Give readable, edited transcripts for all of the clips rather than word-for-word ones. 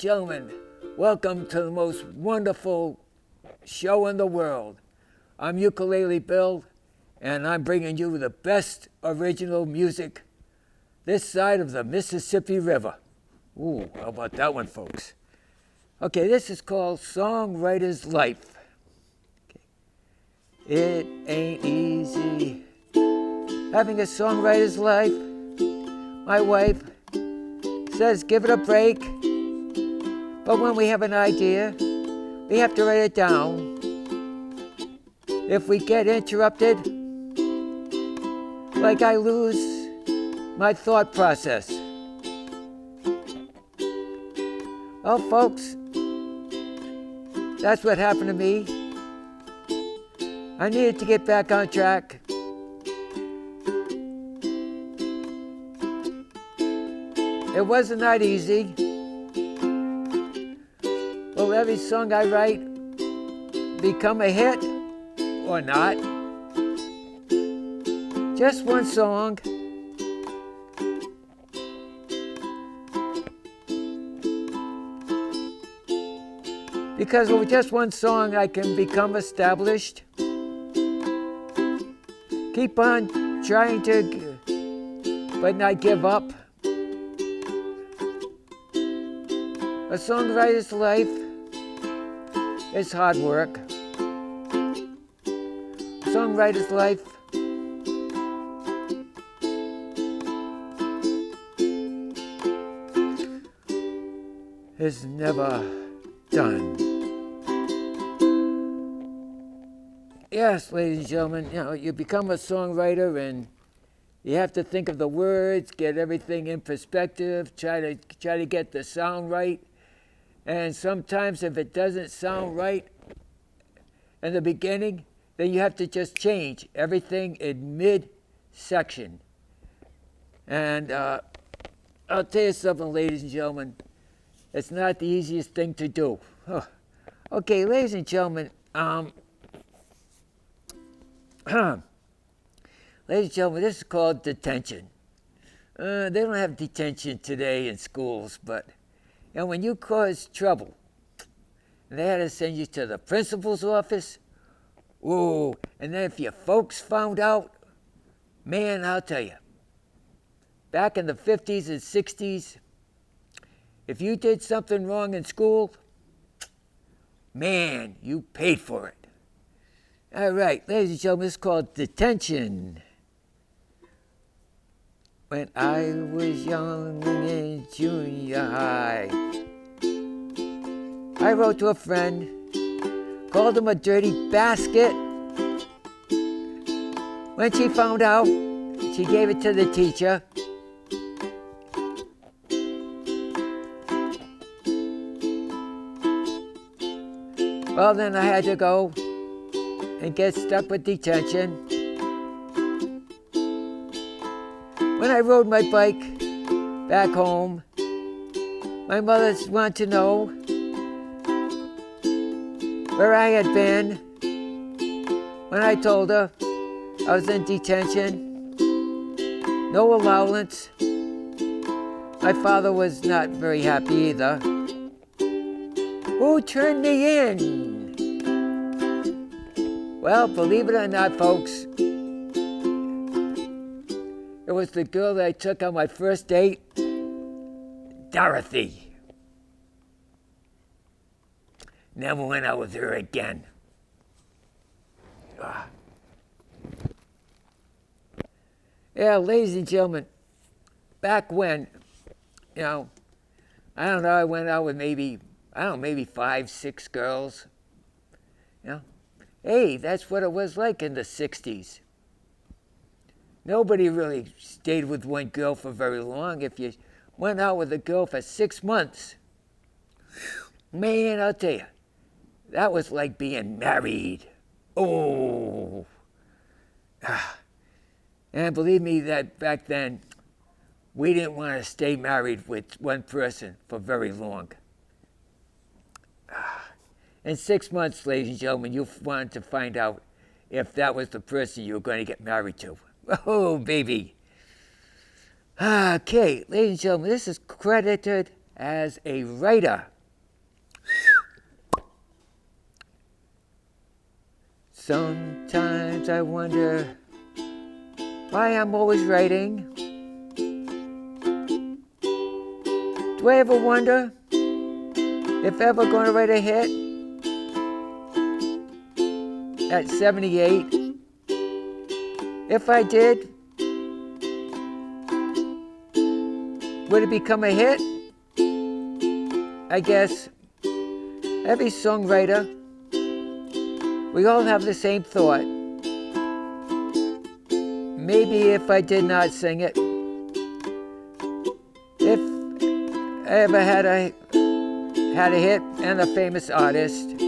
gentlemen, welcome to the most wonderful show in the world. I'm UkuleleBill, and I'm bringing you the best original music this side of the Mississippi River. Ooh, how about that one, folks? Okay, this is called Songwriter's Life. Okay. It ain't easy having a songwriter's life. My wife says give it a break. But when we have an idea, we have to write it down. If we get interrupted, like I lose my thought process. Well, folks, that's what happened to me. I needed to get back on track. It wasn't that easy. Will every song I write become a hit or not? Just one song. Because with just one song I can become established. Keep on trying to, but not give up. A songwriter's life is hard work. Songwriter's life is never done. Yes, ladies and gentlemen, you become a songwriter and you have to think of the words, get everything in perspective, try to get the sound right. And sometimes if it doesn't sound right in the beginning, then you have to just change everything in mid-section. And I'll tell you something, ladies and gentlemen, it's not the easiest thing to do. Huh. Okay, ladies and gentlemen, ladies and gentlemen, this is called detention. They don't have detention today in schools, but when you cause trouble, and they had to send you to the principal's office, ooh, and then if your folks found out, man, I'll tell you, back in the 50s and 60s, if you did something wrong in school, man, you paid for it. All right, ladies and gentlemen, it's called detention. When I was young in junior high, I wrote to a friend, called him a dirty basket. When she found out, she gave it to the teacher. Well, then I had to go and get stuck with detention. When I rode my bike back home, my mother wanted to know where I had been. When I told her I was in detention, no allowance. My father was not very happy either. Who turned me in? Well, believe it or not, folks, it was the girl that I took on my first date, Dorothy. Never went out with her again. Yeah, ladies and gentlemen, back when, I don't know, I went out with maybe 5, 6 girls. Hey, that's what it was like in the 60s. Nobody really stayed with one girl for very long. If you went out with a girl for 6 months, man, I'll tell you, that was like being married. Oh. And believe me, that back then, we didn't want to stay married with one person for very long. In 6 months, ladies and gentlemen, you wanted to find out if that was the person you were going to get married to. Oh, baby. Okay, ladies and gentlemen, this is credited as a writer. Sometimes I wonder why I'm always writing. Do I ever wonder if ever gonna write a hit at 78? If I did, would it become a hit? I guess every songwriter, we all have the same thought. Maybe if I did not sing it, if I ever had a hit and a famous artist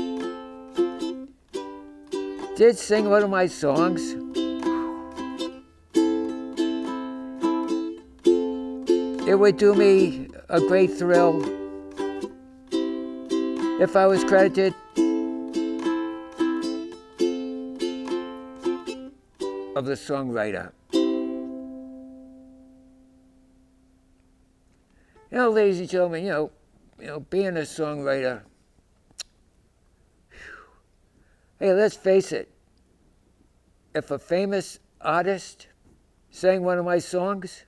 did sing one of my songs, it would do me a great thrill if I was credited of the songwriter. You know, ladies and gentlemen, you know, being a songwriter, hey, let's face it, if a famous artist sang one of my songs,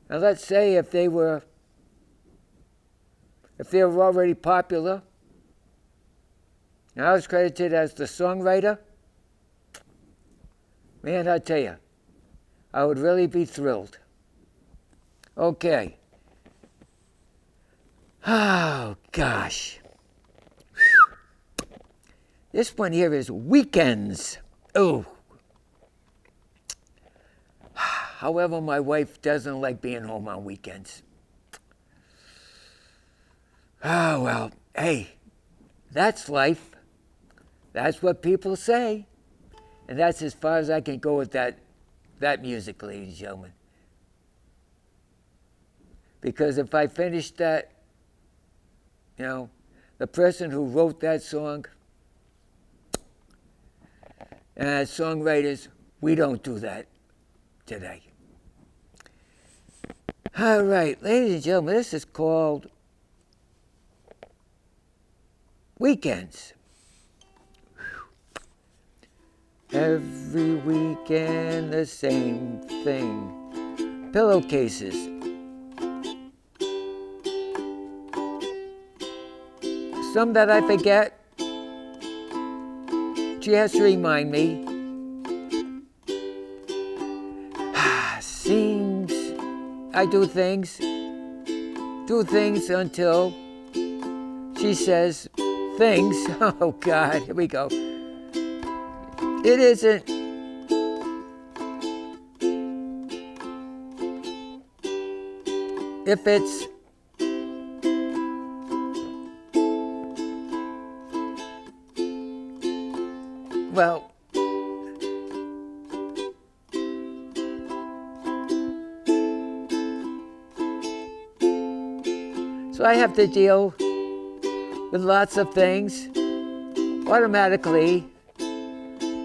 and let's say if they were already popular, and I was credited as the songwriter, man, I tell you, I would really be thrilled. Okay. Oh, gosh. This one here is Weekends. Oh. However, my wife doesn't like being home on weekends. Oh, well, hey, that's life. That's what people say. And that's as far as I can go with that music, ladies and gentlemen. Because if I finish that, you know, the person who wrote that song, and as songwriters, we don't do that today. All right, ladies and gentlemen, this is called Weekends. Every weekend, the same thing. Pillowcases. Some that I forget. She has to remind me. Seems I do things until she says things. Oh God, here we go. It isn't. If it's well, so I have to deal with lots of things automatically.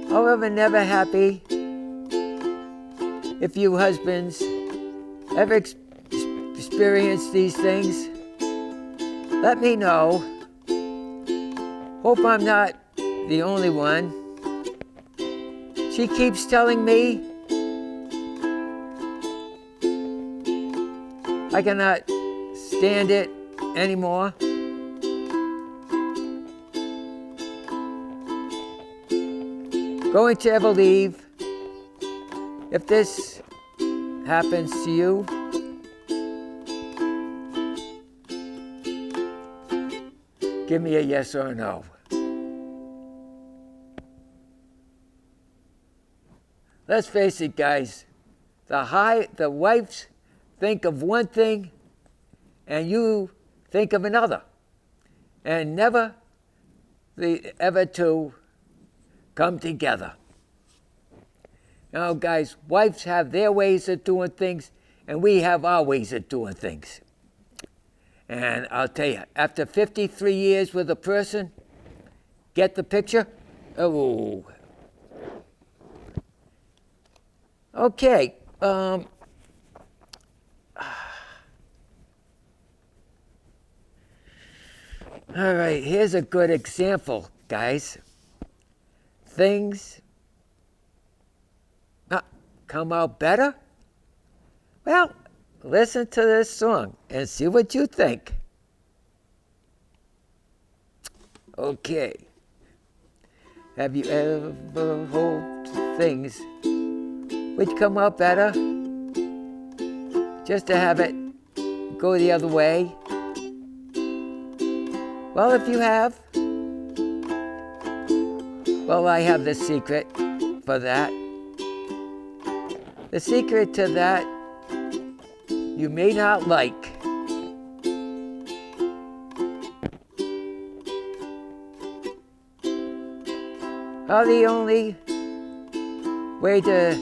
However, never happy. If you husbands ever experience these things, let me know. Hope I'm not the only one. She keeps telling me I cannot stand it anymore. Going to ever leave. If this happens to you, give me a yes or a no. Let's face it, guys. The wives think of one thing and you think of another. And never the ever two come together. You know, guys, wives have their ways of doing things, and we have our ways of doing things. And I'll tell you, after 53 years with a person, get the picture? Oh. Okay. All right, here's a good example, guys. things come out better? Well, listen to this song and see what you think. Okay. Have you ever hoped things would come out better? Just to have it go the other way? Well, if you have, well, I have the secret for that. The secret to that you may not like. How the only way to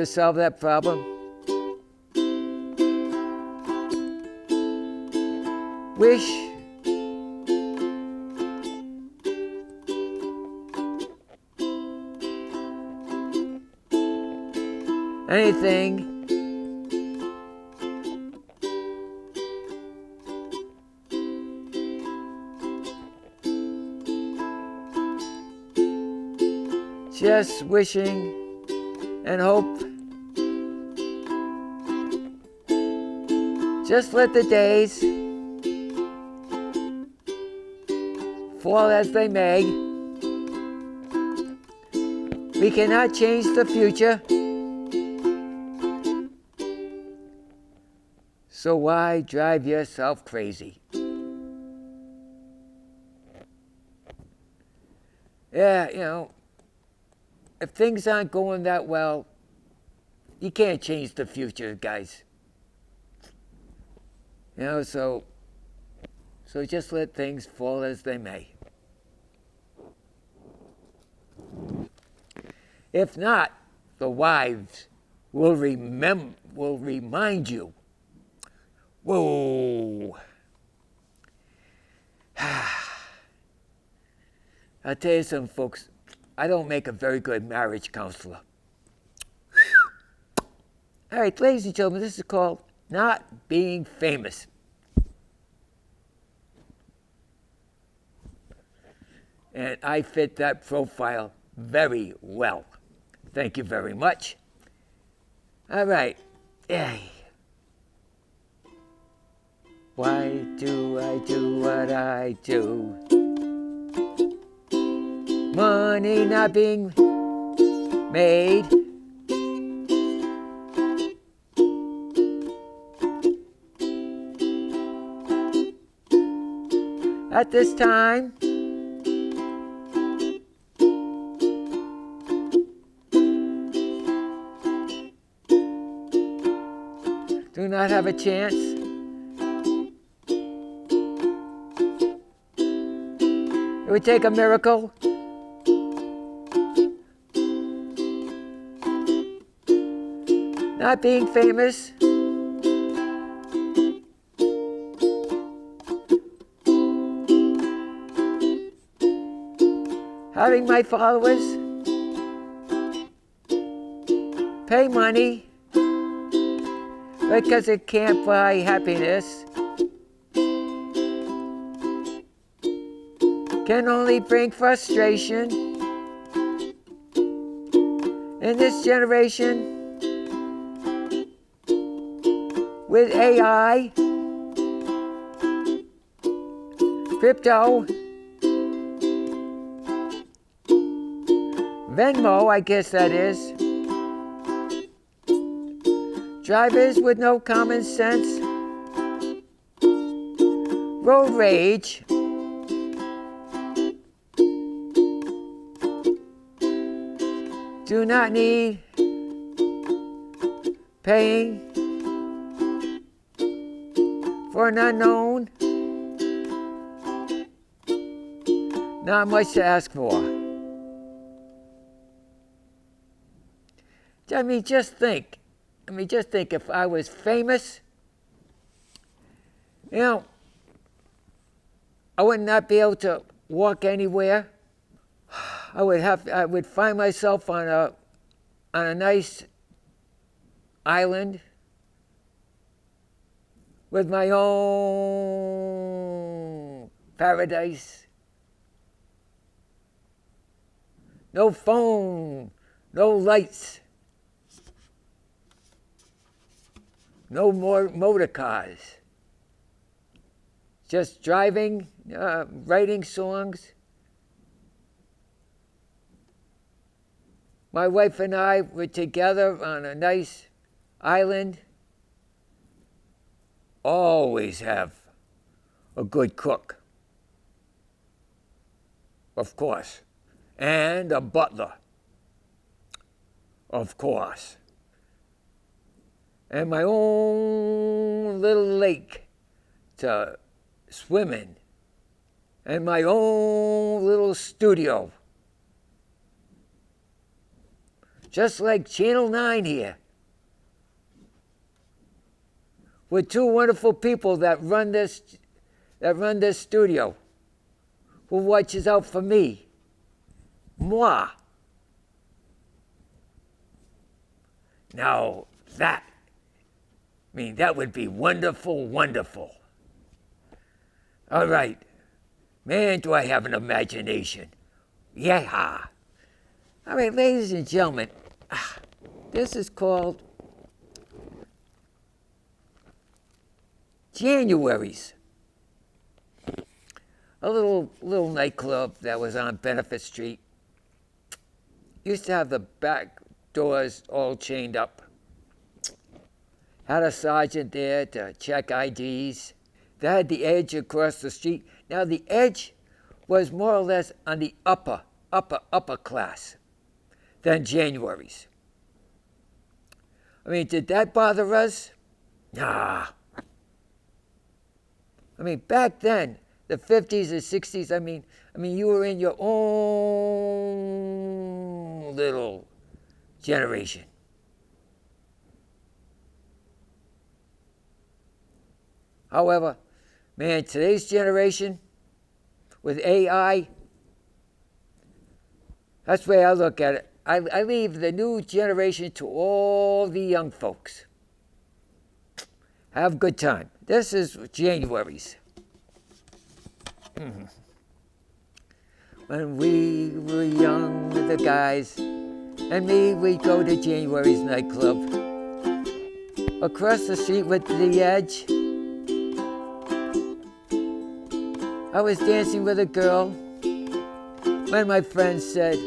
solve that problem? Wish anything just wishing and hope. Just let the days fall as they may. We cannot change the future, so why drive yourself crazy? Yeah, you know, if things aren't going that well, you can't change the future, guys. You know, so just let things fall as they may. If not, the wives will remind you. Whoa. I'll tell you something, folks. I don't make a very good marriage counselor. All right, ladies and gentlemen, this is called Not Being Famous. And I fit that profile very well. Thank you very much. All right. Yay. Why do I do what I do? Money not being made. At this time, do not have a chance. It would take a miracle. Not being famous. Having my followers pay money because it can't buy happiness. Can only bring frustration in this generation with AI, crypto, Venmo, I guess that is. Drivers with no common sense, road rage, do not need paying for an unknown, not much to ask for. I mean, just think if I was famous, you know, I would not be able to walk anywhere. I would find myself on a nice island with my own paradise, no phone, no lights, no more motor cars. Just driving, writing songs. My wife and I were together on a nice island. Always have a good cook, of course, and a butler, of course, and my own little lake to swim in, and my own little studio, just like Channel 9 here, with two wonderful people that run this studio, who watches out for me. Moi. Now that would be wonderful, wonderful. All right. Man, do I have an imagination. Yeah. All right, ladies and gentlemen, this is called January's. A little nightclub that was on Benefit Street. Used to have the back doors all chained up. Had a sergeant there to check IDs. They had the edge across the street. Now the edge was more or less on the upper class than January's. I mean, did that bother us? Nah. I mean, back then, the 50s and 60s, I mean, you were in your own little generation. However, man, today's generation with AI, that's the way I look at it. I leave the new generation to all the young folks. Have a good time. This is January's. When we were young, the guys and me, we'd go to January's nightclub. Across the street with the edge, I was dancing with a girl when my friend said,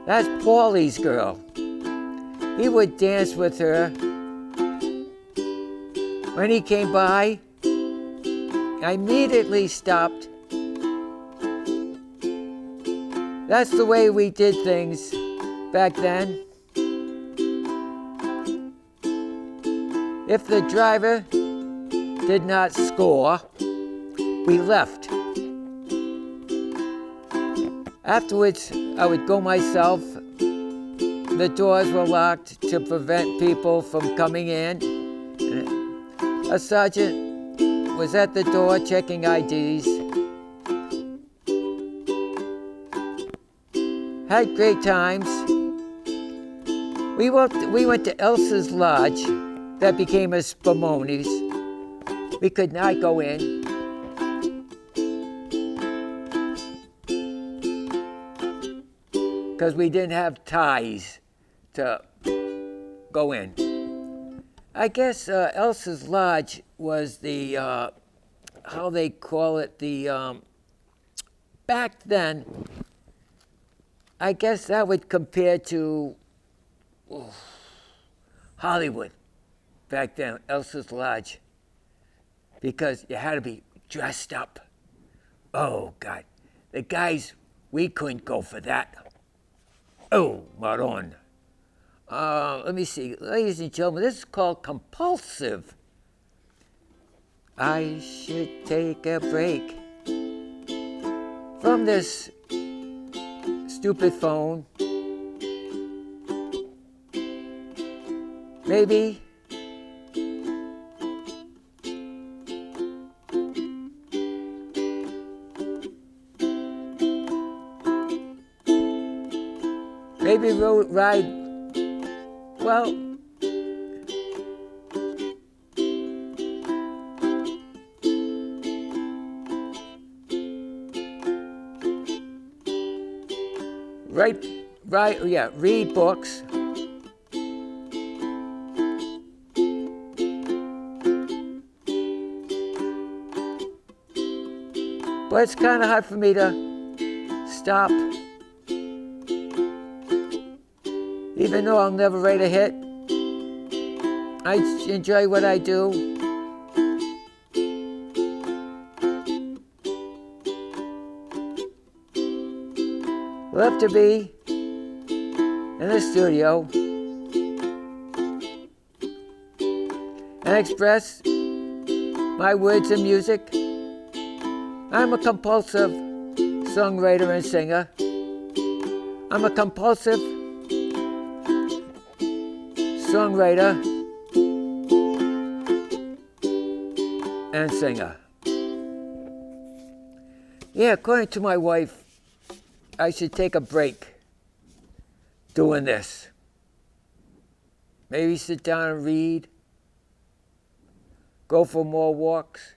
"That's Paulie's girl." He would dance with her. When he came by, I immediately stopped. That's the way we did things back then. If the driver did not score, we left. Afterwards, I would go myself. The doors were locked to prevent people from coming in. A sergeant was at the door checking IDs. Had great times. We went to Elsa's Lodge, that became a Spumoni's. We could not go in. Because we didn't have ties to go in. I guess Elsa's Lodge was the, how they call it, back then, I guess that would compare to Hollywood back then, Elsa's Lodge, because you had to be dressed up. Oh, God. The guys, we couldn't go for that. Oh, Maron. Let me see. Ladies and gentlemen, this is called Compulsive. I should take a break from this stupid phone. Maybe road ride, well, read books. But it's kind of hard for me to stop. Even though I'll never write a hit, I enjoy what I do. Love to be in the studio and express my words and music. I'm a compulsive songwriter and singer. I'm a compulsive songwriter and singer. Yeah, according to my wife, I should take a break doing this. Maybe sit down and read, go for more walks,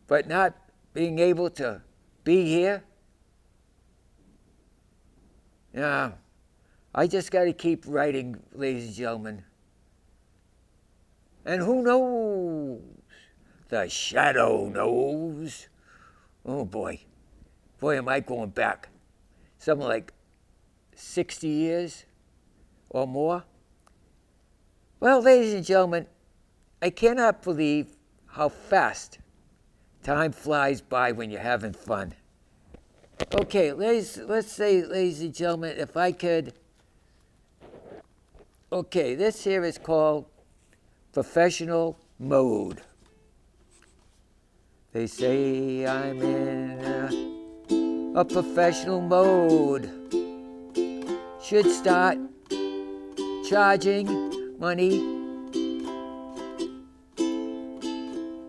but not being able to be here. Yeah, I just got to keep writing, ladies and gentlemen. And who knows? The shadow knows. Oh boy. Boy, am I going back. Something like 60 years or more. Well, ladies and gentlemen, I cannot believe how fast time flies by when you're having fun. Okay, let's say, ladies and gentlemen, if I could. Okay, this here is called professional mode. They say I'm in a professional mode. Should start charging money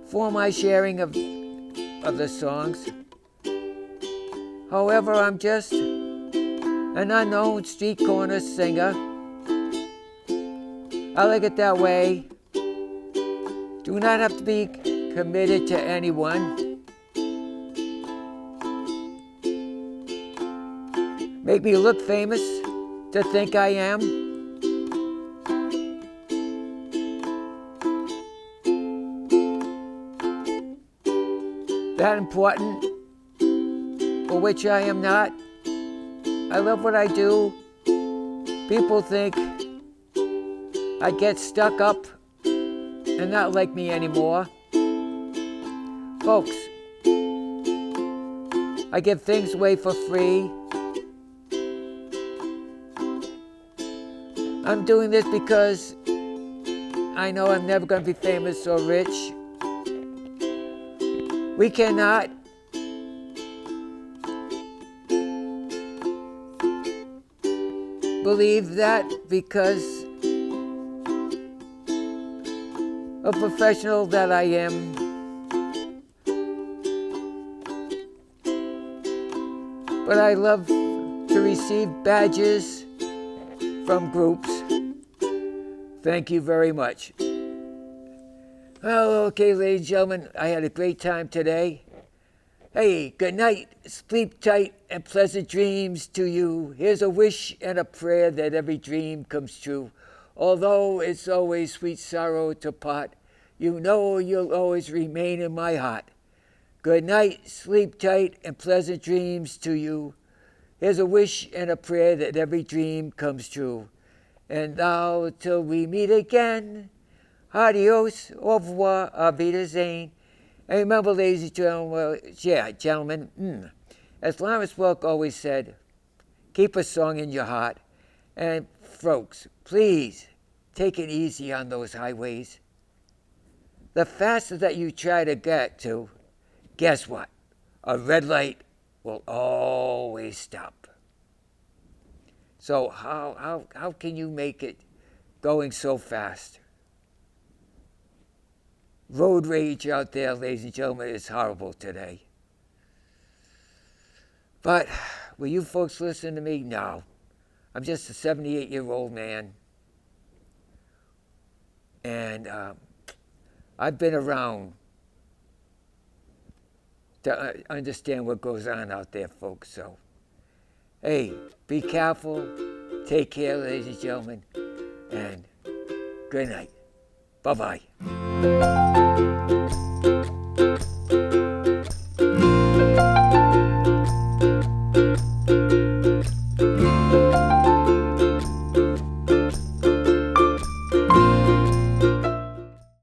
for my sharing of the songs. However, I'm just an unknown street corner singer. I like it that way. Do not have to be committed to anyone. Make me look famous to think I am. That important, for which I am not. I love what I do. People think I get stuck up and not like me anymore. Folks, I give things away for free. I'm doing this because I know I'm never going to be famous or rich. We cannot believe that because a professional that I am. But I love to receive badges from groups. Thank you very much. Well, okay, ladies and gentlemen, I had a great time today. Hey, good night, sleep tight, and pleasant dreams to you. Here's a wish and a prayer that every dream comes true. Although it's always sweet sorrow to part, you know you'll always remain in my heart. Good night, sleep tight, and pleasant dreams to you. Here's a wish and a prayer that every dream comes true. And now till we meet again, adios, au revoir, auf Wiedersehen. And remember, ladies and gentlemen, as Lawrence Welk always said, keep a song in your heart. And folks, please take it easy on those highways. The faster that you try to get to, guess what? A red light will always stop. So how can you make it going so fast? Road rage out there, ladies and gentlemen, is horrible today. But will you folks listen to me? No. I'm just a 78-year-old man. And I've been around to understand what goes on out there, folks. So, hey, be careful. Take care, ladies and gentlemen. And good night. Bye-bye.